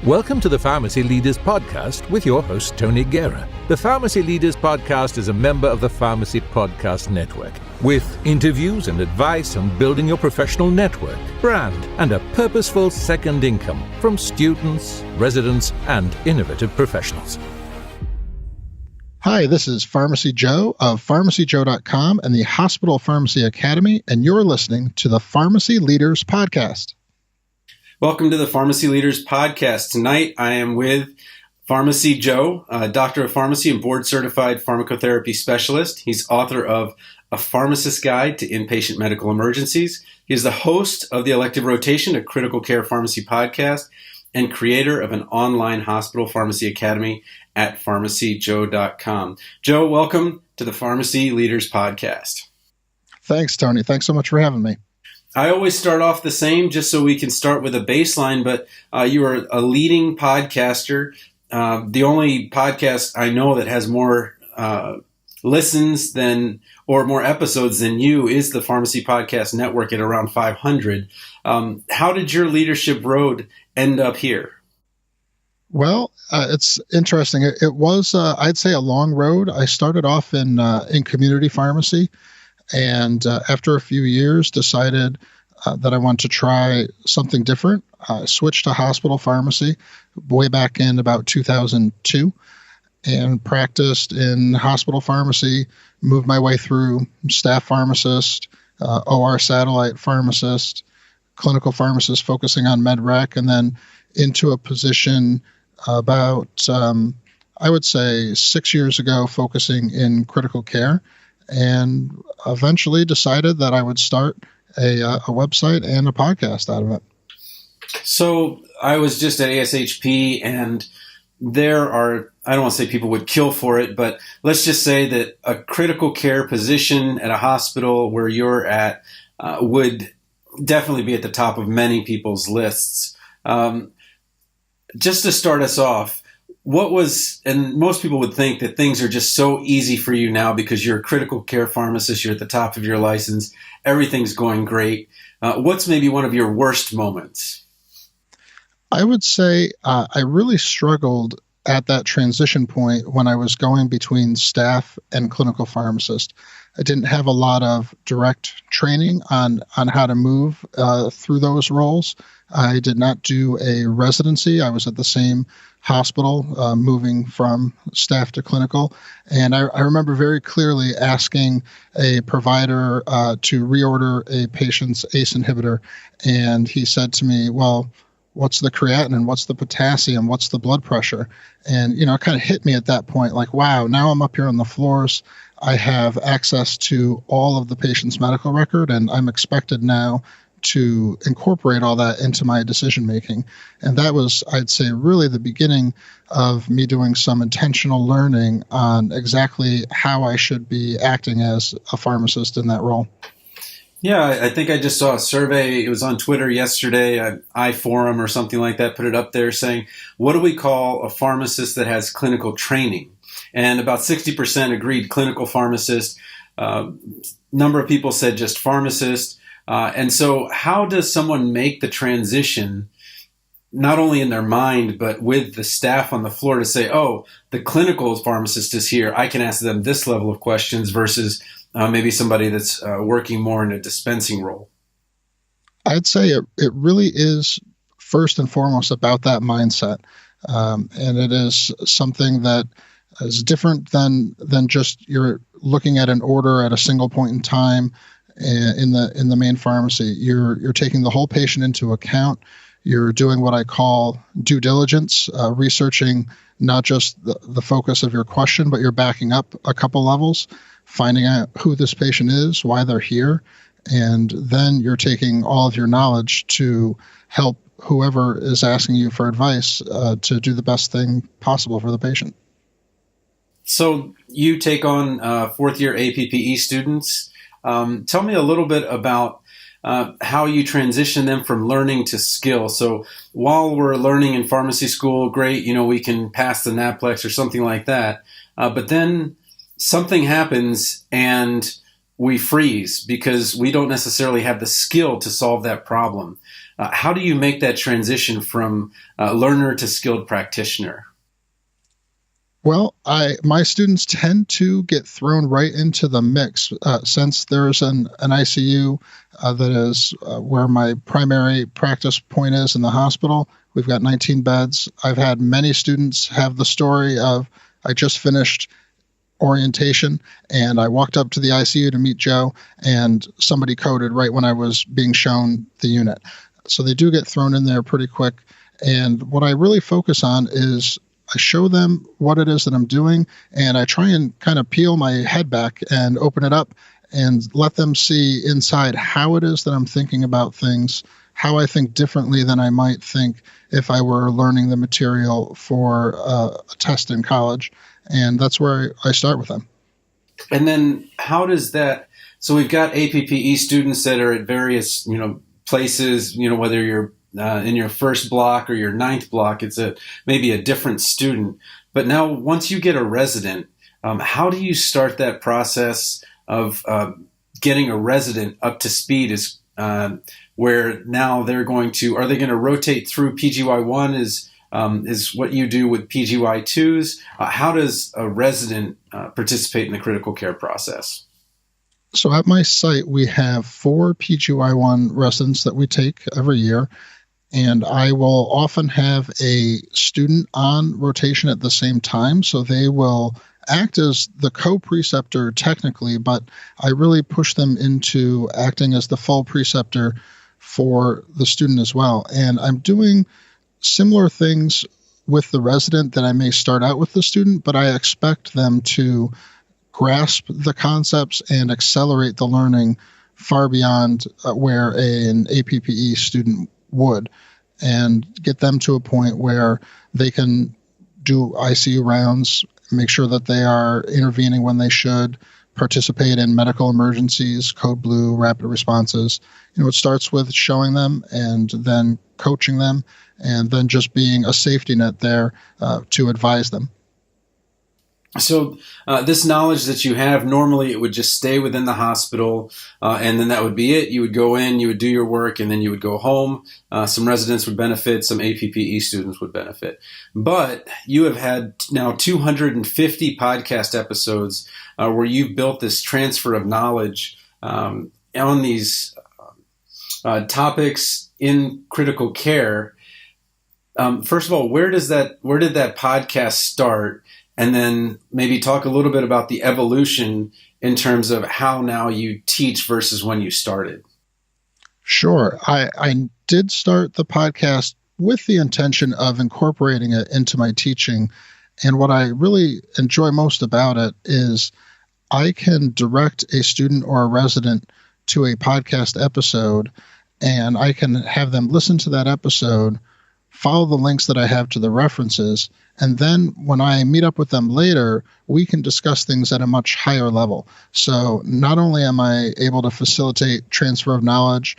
Welcome to the Pharmacy Leaders Podcast with your host, Tony Guerra. The Pharmacy Leaders Podcast is a member of the Pharmacy Podcast Network, with interviews and advice on building your professional network, brand, and a purposeful second income from students, residents, and innovative professionals. Hi, this is Pharmacy Joe of PharmacyJoe.com and the Hospital Pharmacy Academy, and you're listening to the Pharmacy Leaders Podcast. Welcome to the Pharmacy Leaders Podcast. Tonight, I am with Pharmacy Joe, a doctor of pharmacy and board-certified pharmacotherapy specialist. He's author of A Pharmacist Guide to Inpatient Medical Emergencies. He is the host of the Elective Rotation, a critical care pharmacy podcast, and creator of an online hospital pharmacy academy at PharmacyJoe.com. Joe, welcome to the Pharmacy Leaders Podcast. Thanks, Tony. Thanks so much for having me. I always start off the same just so we can start with a baseline, but you are a leading podcaster. The only podcast I know that has more listens than, or more episodes than you, is the Pharmacy Podcast Network at around 500. How did your leadership road end up here? Well, it's interesting. It was, I'd say, a long road. I started off in community pharmacy. And after a few years, decided that I wanted to try something different. I switched to hospital pharmacy way back in about 2002 and practiced in hospital pharmacy, moved my way through staff pharmacist, OR satellite pharmacist, clinical pharmacist focusing on med rec, and then into a position about, I would say, 6 years ago, focusing in critical care. And eventually decided that I would start a website and a podcast out of it. So I was just at ASHP, and there are, I don't want to say people would kill for it, but let's just say that a critical care position at a hospital where you're at would definitely be at the top of many people's lists. Just to start us off, what was, and most people would think that things are just so easy for you now because you're a critical care pharmacist, you're at the top of your license, everything's going great. What's maybe one of your worst moments? I would say I really struggled at that transition point when I was going between staff and clinical pharmacist. I didn't have a lot of direct training on how to move through those roles. I did not do a residency. I was at the same hospital, moving from staff to clinical. And I remember very clearly asking a provider to reorder a patient's ACE inhibitor. And he said to me, well, what's the creatinine? What's the potassium? What's the blood pressure? And, it kind of hit me at that point, like, wow, now I'm up here on the floors. I have access to all of the patient's medical record, and I'm expected now to incorporate all that into my decision making. And that was, I'd say, really the beginning of me doing some intentional learning on exactly how I should be acting as a pharmacist in that role. Yeah, I think I just saw a survey. It was on Twitter yesterday, iForum or something like that, put it up there saying, what do we call a pharmacist that has clinical training? And about 60% agreed clinical pharmacist. Number of people said just pharmacist. And so how does someone make the transition, not only in their mind, but with the staff on the floor to say, oh, the clinical pharmacist is here, I can ask them this level of questions versus maybe somebody that's working more in a dispensing role? I'd say it really is first and foremost about that mindset. And it is something that is different than just you're looking at an order at a single point in time in the main pharmacy. You're taking the whole patient into account. You're doing what I call due diligence, researching not just the focus of your question, but you're backing up a couple levels, finding out who this patient is, why they're here, and then you're taking all of your knowledge to help whoever is asking you for advice to do the best thing possible for the patient. So you take on fourth-year APPE students. Tell me a little bit about how you transition them from learning to skill. So while we're learning in pharmacy school, great, we can pass the NAPLEX or something like that. But then something happens and we freeze because we don't necessarily have the skill to solve that problem. How do you make that transition from learner to skilled practitioner? Well, my students tend to get thrown right into the mix since there's an ICU that is where my primary practice point is in the hospital. We've got 19 beds. I've had many students have the story of, I just finished orientation and I walked up to the ICU to meet Joe and somebody coded right when I was being shown the unit. So they do get thrown in there pretty quick. And what I really focus on is I show them what it is that I'm doing, and I try and kind of peel my head back and open it up and let them see inside how it is that I'm thinking about things, how I think differently than I might think if I were learning the material for a test in college. And that's where I start with them. And then how does that, so we've got APPE students that are at various, places, whether you're in your first block or your ninth block, it's maybe a different student. But now once you get a resident, how do you start that process of getting a resident up to speed is where now are they going to rotate through PGY1 is what you do with PGY2s? How does a resident participate in the critical care process? So at my site, we have 4 PGY1 residents that we take every year. And I will often have a student on rotation at the same time. So they will act as the co-preceptor technically, but I really push them into acting as the full preceptor for the student as well. And I'm doing similar things with the resident that I may start out with the student, but I expect them to grasp the concepts and accelerate the learning far beyond where an APPE student would, and get them to a point where they can do ICU rounds, make sure that they are intervening when they should, participate in medical emergencies, code blue, rapid responses. It starts with showing them and then coaching them and then just being a safety net there to advise them. So this knowledge that you have, normally it would just stay within the hospital, and then that would be it. You would go in, you would do your work, and then you would go home. Some residents would benefit, some APPE students would benefit. But you have had now 250 podcast episodes where you've built this transfer of knowledge on these topics in critical care. First of all, where did that podcast start? And then maybe talk a little bit about the evolution in terms of how now you teach versus when you started. Sure. I did start the podcast with the intention of incorporating it into my teaching. And what I really enjoy most about it is I can direct a student or a resident to a podcast episode, and I can have them listen to that episode, follow the links that I have to the references, and then when I meet up with them later, we can discuss things at a much higher level. So not only am I able to facilitate transfer of knowledge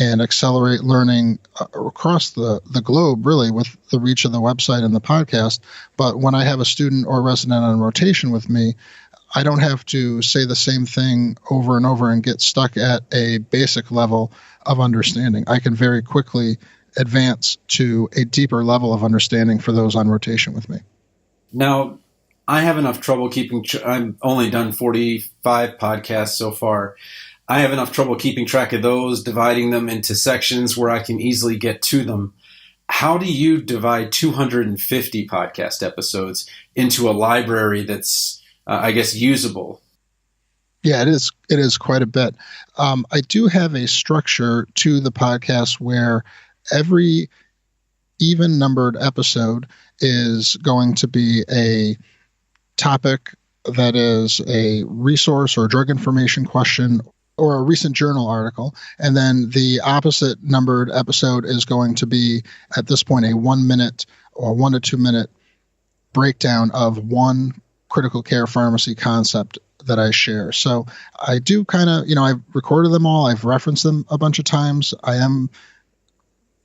and accelerate learning across the globe, really, with the reach of the website and the podcast, but when I have a student or resident on rotation with me, I don't have to say the same thing over and over and get stuck at a basic level of understanding. I can very quickly advance to a deeper level of understanding for those on rotation with me. Now, I have enough trouble I've only done 45 podcasts so far. I have enough trouble keeping track of those, dividing them into sections where I can easily get to them. How do you divide 250 podcast episodes into a library that's, usable? Yeah, it is quite a bit. I do have a structure to the podcast where every even numbered episode is going to be a topic that is a resource or drug information question or a recent journal article. And then the opposite numbered episode is going to be, at this point, a 1 minute or 1 to 2 minute breakdown of one critical care pharmacy concept that I share. So I do kind of, I've recorded them all. I've referenced them a bunch of times. I am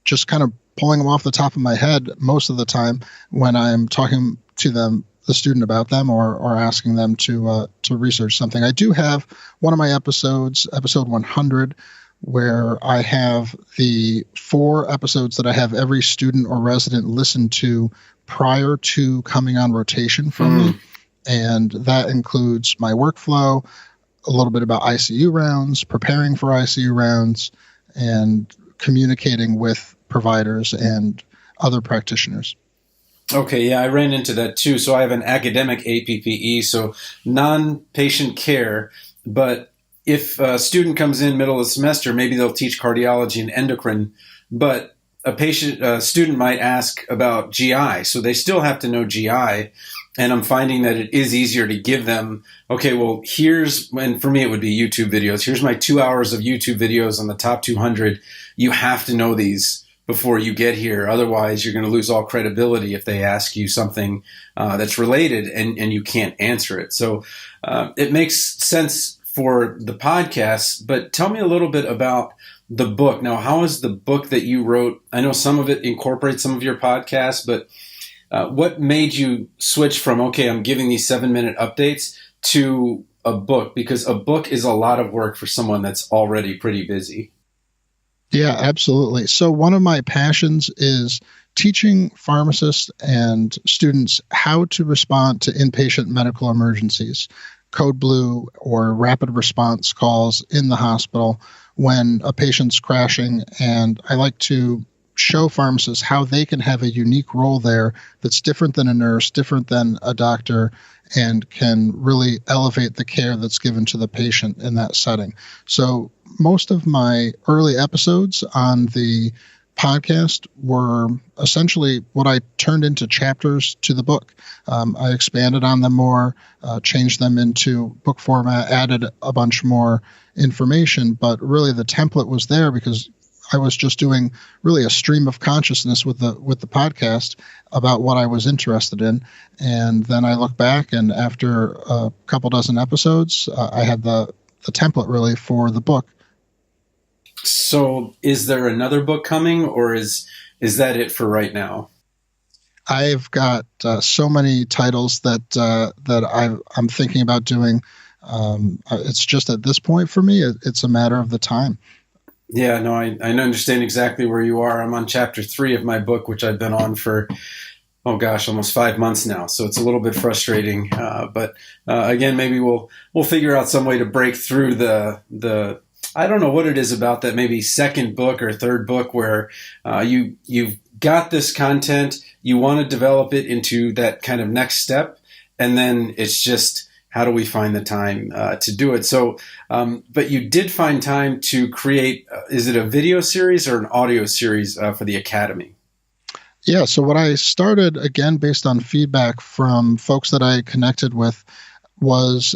just kind of pulling them off the top of my head most of the time when I'm talking to them the student about them or asking them to research something. I do have one of my episodes, episode 100, where I have the 4 episodes that I have every student or resident listen to prior to coming on rotation from me. And that includes my workflow, a little bit about ICU rounds, preparing for ICU rounds, and communicating with providers and other practitioners. Okay, yeah, I ran into that too. So I have an academic APPE, so non-patient care, but if a student comes in middle of the semester, maybe they'll teach cardiology and endocrine, but a student might ask about GI, so they still have to know GI. And I'm finding that it is easier to give them, okay, well, and for me it would be YouTube videos. Here's my 2 hours of YouTube videos on the top 200. You have to know these before you get here. Otherwise, you're going to lose all credibility if they ask you something that's related and you can't answer it. So it makes sense for the podcast, but tell me a little bit about the book. Now, how is the book that you wrote? I know some of it incorporates some of your podcasts, but what made you switch from, okay, I'm giving these 7-minute updates to a book? Because a book is a lot of work for someone that's already pretty busy. Yeah, absolutely. So one of my passions is teaching pharmacists and students how to respond to inpatient medical emergencies, code blue or rapid response calls in the hospital when a patient's crashing. And I like to show pharmacists how they can have a unique role there that's different than a nurse, different than a doctor, and can really elevate the care that's given to the patient in that setting. So most of my early episodes on the podcast were essentially what I turned into chapters to the book. I expanded on them more, changed them into book format, added a bunch more information, but really the template was there because I was just doing really a stream of consciousness with the podcast about what I was interested in. And then I look back, and after a couple dozen episodes, I had the template really for the book. So is there another book coming, or is that it for right now? I've got so many titles that I'm thinking about doing. It's just at this point for me, it's a matter of the time. Yeah, no, I understand exactly where you are. I'm on chapter 3 of my book, which I've been on for, almost 5 months now. So it's a little bit frustrating. But again, maybe we'll figure out some way to break through the I don't know what it is about that maybe second book or third book where you've got this content, you want to develop it into that kind of next step, and then it's just, how do we find the time to do it? So, but you did find time to create, is it a video series or an audio series for the Academy? Yeah, so what I started, again, based on feedback from folks that I connected with, was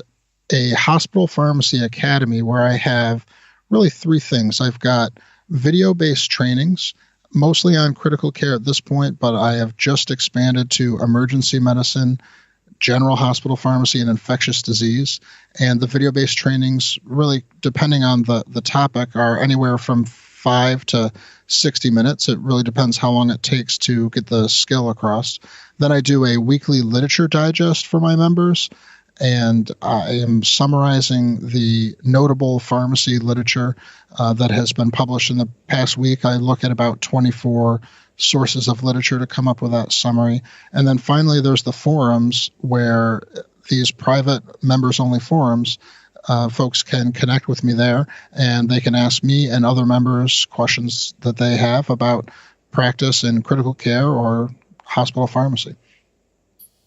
a hospital pharmacy academy where I have really 3 things. I've got video-based trainings, mostly on critical care at this point, but I have just expanded to emergency medicine, general hospital pharmacy, and infectious disease. And the video-based trainings, really depending on the topic, are anywhere from 5 to 60 minutes. It really depends how long it takes to get the skill across. Then I do a weekly literature digest for my members, and I am summarizing the notable pharmacy literature that has been published in the past week. I look at about 24 sources of literature to come up with that summary. And then finally, there's the forums where these private members-only forums, folks can connect with me there, and they can ask me and other members questions that they have about practice in critical care or hospital pharmacy.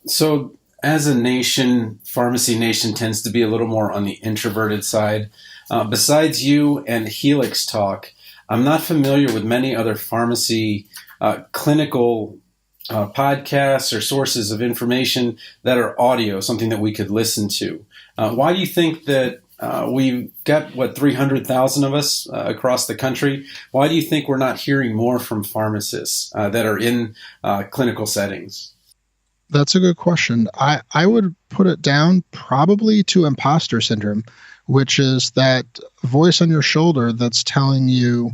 So as a nation, pharmacy nation tends to be a little more on the introverted side. Besides you and Helix Talk, I'm not familiar with many other pharmacy clinical podcasts or sources of information that are audio, something that we could listen to. Why do you think that we've got, 300,000 of us across the country? Why do you think we're not hearing more from pharmacists that are in clinical settings? That's a good question. I would put it down probably to imposter syndrome, which is that voice on your shoulder that's telling you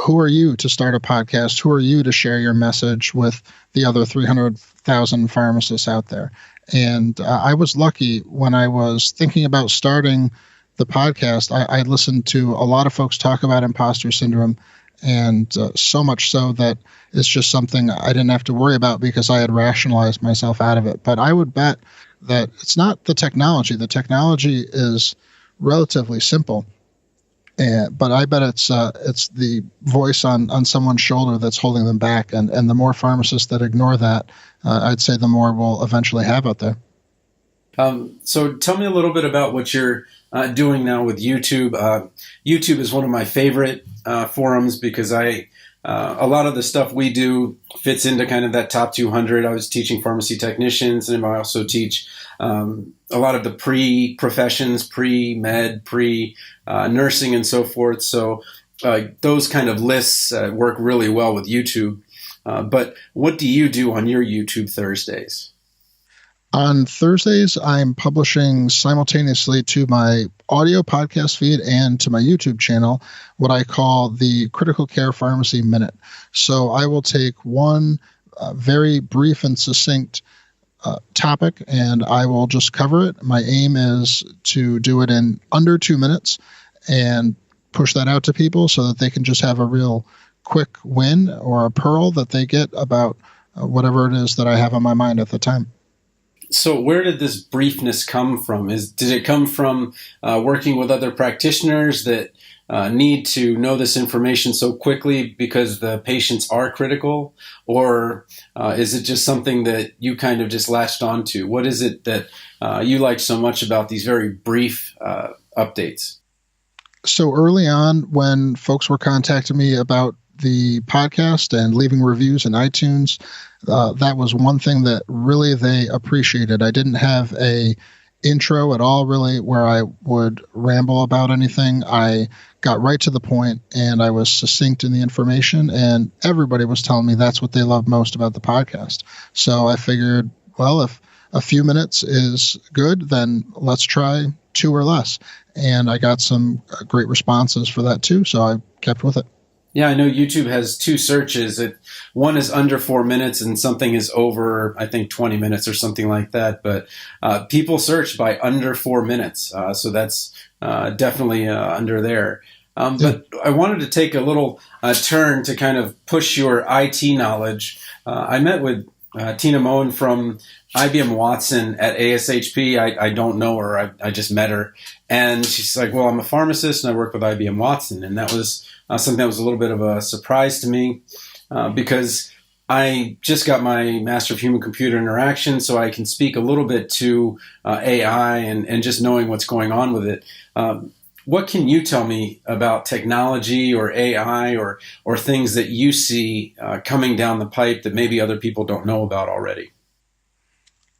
who are you to start a podcast? Who are you to share your message with the other 300,000 pharmacists out there? And I was lucky when I was thinking about starting the podcast. I listened to a lot of folks talk about imposter syndrome, and so much so that it's just something I didn't have to worry about because I had rationalized myself out of it. But I would bet that it's not the technology. The technology is relatively simple. But I bet it's the voice on someone's shoulder that's holding them back. And the more pharmacists that ignore that, I'd say the more we'll eventually have out there. So tell me a little bit about what you're doing now with YouTube. YouTube is one of my favorite forums because a lot of the stuff we do fits into kind of that top 200. I was teaching pharmacy technicians, and I also teach a lot of the pre-professions, pre-med, pre-nursing, and so forth. So those kind of lists work really well with YouTube. But what do you do on your YouTube Thursdays? On Thursdays, I'm publishing simultaneously to my audio podcast feed and to my YouTube channel what I call the Critical Care Pharmacy Minute. So I will take one very brief and succinct topic, and I will just cover it. My aim is to do it in under 2 minutes and push that out to people so that they can just have a real quick win or a pearl that they get about whatever it is that I have on my mind at the time. So where did this briefness come from? Did it come from working with other practitioners that need to know this information so quickly because the patients are critical? Or is it just something that you kind of just latched onto? What is it that you like so much about these very brief updates? So early on, when folks were contacting me about the podcast and leaving reviews in iTunes, that was one thing that really they appreciated. I didn't have a intro at all, really, where I would ramble about anything. I got right to the point, and I was succinct in the information, and everybody was telling me that's what they loved most about the podcast. So I figured, well, if a few minutes is good, then let's try 2 or less. And I got some great responses for that too, so I kept with it. Yeah, I know YouTube has 2 searches. One is under 4 minutes and something is over, I think, 20 minutes or something like that. But people search by under 4 minutes. So that's definitely under there. But I wanted to take a little turn to kind of push your IT knowledge. I met with Tina Moen from IBM Watson at ASHP. I don't know her. I just met her. And she's like, well, I'm a pharmacist and I work with IBM Watson. And that was something that was a little bit of a surprise to me because I just got my Master of Human-Computer Interaction, so I can speak a little bit to AI and just knowing what's going on with it. What can you tell me about technology or AI or things that you see coming down the pipe that maybe other people don't know about already?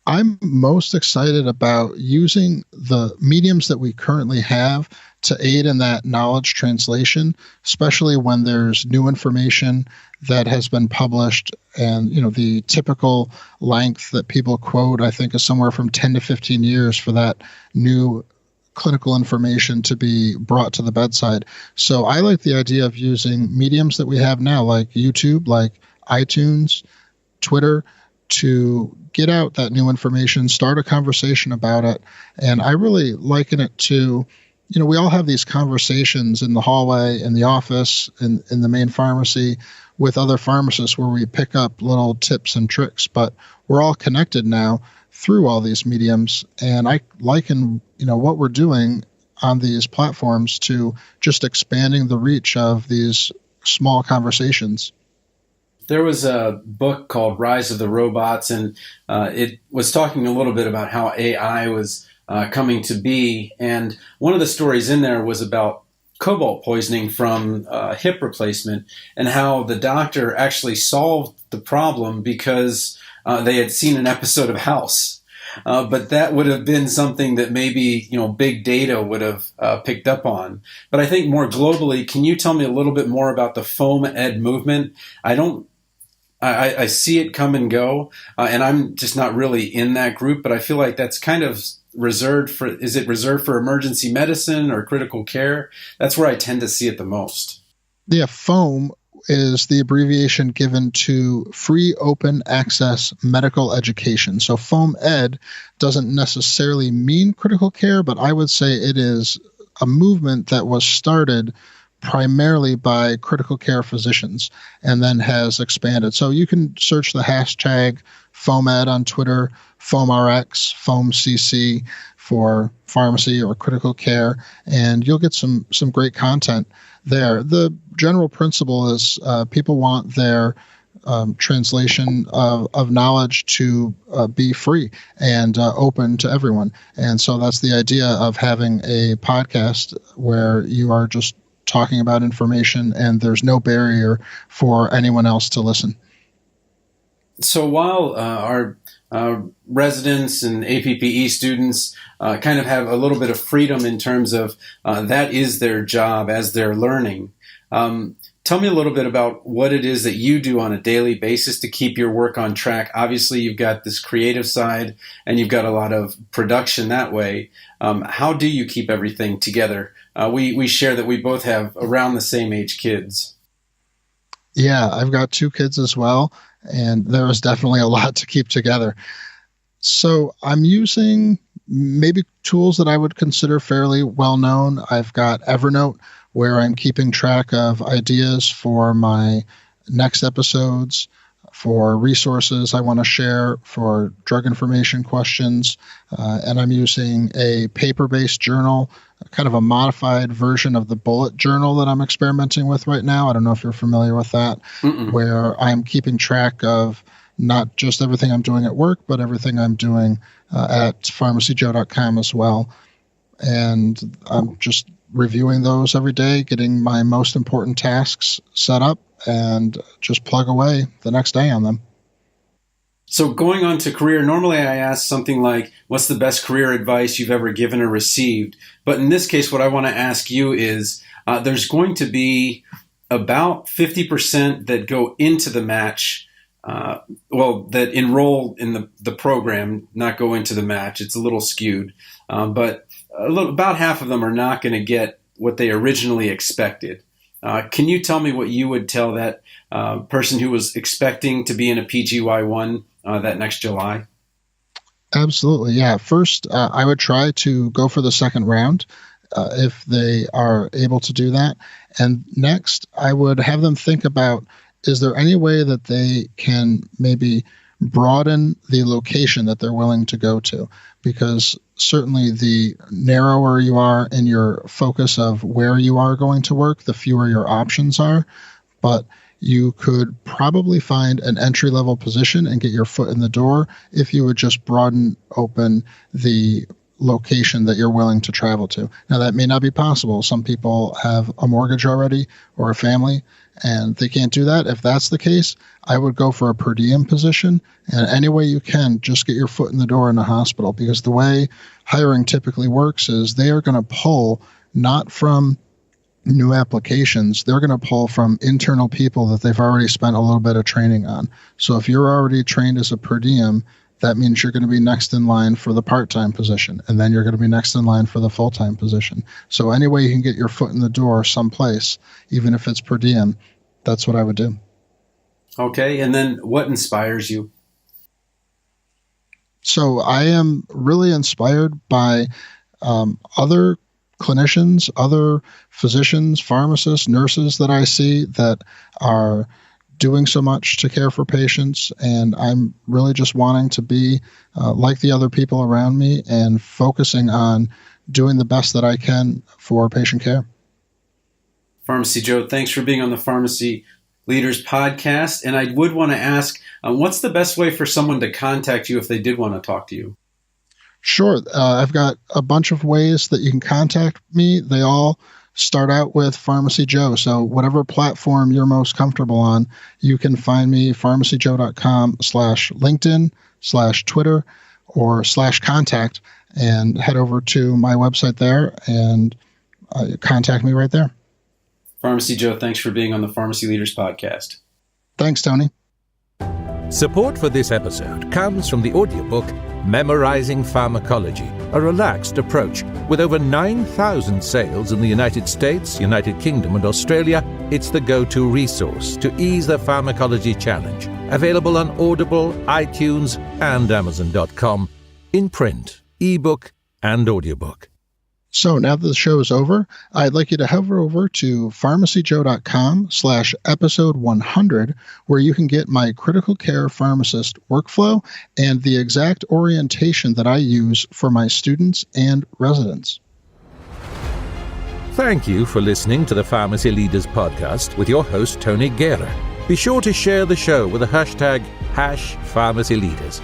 I'm most excited about using the mediums that we currently have to aid in that knowledge translation, especially when there's new information that has been published. And, the typical length that people quote, I think, is somewhere from 10 to 15 years for that new clinical information to be brought to the bedside. So I like the idea of using mediums that we have now, like YouTube, like iTunes, Twitter, to get out that new information, start a conversation about it. And I really liken it to, we all have these conversations in the hallway, in the office, in the main pharmacy with other pharmacists where we pick up little tips and tricks, but we're all connected now through all these mediums. And I liken, what we're doing on these platforms to just expanding the reach of these small conversations. There was a book called Rise of the Robots, and it was talking a little bit about how AI was coming to be. And one of the stories in there was about cobalt poisoning from hip replacement and how the doctor actually solved the problem because they had seen an episode of House. But that would have been something that maybe, big data would have picked up on. But I think more globally, can you tell me a little bit more about the foam ed movement? I see it come and go, and I'm just not really in that group, but I feel like that's kind of is it reserved for emergency medicine or critical care? That's where I tend to see it the most. Yeah, foam is the abbreviation given to free open access medical education. So FOAM-Ed doesn't necessarily mean critical care, but I would say it is a movement that was started primarily by critical care physicians and then has expanded. So you can search the hashtag FOAM-Ed on Twitter, FOAMRX, FOAMCC for pharmacy or critical care, and you'll get some great content there. The general principle is people want their translation of knowledge to be free and open to everyone. And so that's the idea of having a podcast where you are just talking about information and there's no barrier for anyone else to listen. So while our residents and APPE students kind of have a little bit of freedom in terms of that is their job as they're learning, tell me a little bit about what it is that you do on a daily basis to keep your work on track. Obviously, you've got this creative side and you've got a lot of production that way. How do you keep everything together? We share that we both have around the same age kids. Yeah, I've got 2 kids as well, and there is definitely a lot to keep together. So I'm using maybe tools that I would consider fairly well known. I've got Evernote, where I'm keeping track of ideas for my next episodes, for resources I want to share, for drug information questions, and I'm using a paper-based journal, kind of a modified version of the bullet journal that I'm experimenting with right now. I don't know if you're familiar with that, where I'm keeping track of not just everything I'm doing at work, but everything I'm doing at pharmacyjoe.com as well. And I'm just reviewing those every day, getting my most important tasks set up, and just plug away the next day on them. So going on to career, normally I ask something like, what's the best career advice you've ever given or received? But in this case, what I want to ask you is, there's going to be about 50% that go into the match, that enroll in the program, not go into the match. It's a little skewed, but about half of them are not going to get what they originally expected. Can you tell me what you would tell that person who was expecting to be in a PGY1 that next July? Absolutely, yeah. First, I would try to go for the second round if they are able to do that. And next, I would have them think about, is there any way that they can maybe broaden the location that they're willing to go to? Because certainly the narrower you are in your focus of where you are going to work, the fewer your options are. But you could probably find an entry-level position and get your foot in the door if you would just broaden open the location that you're willing to travel to. Now, that may not be possible. Some people have a mortgage already or a family, and they can't do that. If that's the case, I would go for a per diem position, and any way you can, just get your foot in the door in a hospital, because the way hiring typically works is they are going to pull not from new applications, they're going to pull from internal people that they've already spent a little bit of training on. So if you're already trained as a per diem, that means you're going to be next in line for the part-time position, and then you're going to be next in line for the full-time position. So any way you can get your foot in the door someplace, even if it's per diem, that's what I would do. Okay, and then what inspires you? So I am really inspired by other clinicians, other physicians, pharmacists, nurses that I see that are doing so much to care for patients, and I'm really just wanting to be like the other people around me and focusing on doing the best that I can for patient care. Pharmacy Joe, thanks for being on the Pharmacy Leaders Podcast. And I would want to ask, what's the best way for someone to contact you if they did want to talk to you? Sure. I've got a bunch of ways that you can contact me. They all start out with Pharmacy Joe. So whatever platform you're most comfortable on, you can find me pharmacyjoe.com/LinkedIn/Twitter or /contact, and head over to my website there and contact me right there. Pharmacy Joe, thanks for being on the Pharmacy Leaders Podcast. Thanks, Tony. Support for this episode comes from the audiobook Memorizing Pharmacology a relaxed approach. With over 9,000 sales in the United States, United Kingdom and Australia, it's the go-to resource to ease the pharmacology challenge. Available on Audible, iTunes and Amazon.com, in print, ebook and audiobook. So now that the show is over, I'd like you to hover over to pharmacyjoe.com/episode 100, where you can get my critical care pharmacist workflow and the exact orientation that I use for my students and residents. Thank you for listening to the Pharmacy Leaders Podcast with your host, Tony Guerra. Be sure to share the show with the hashtag #PharmacyLeaders.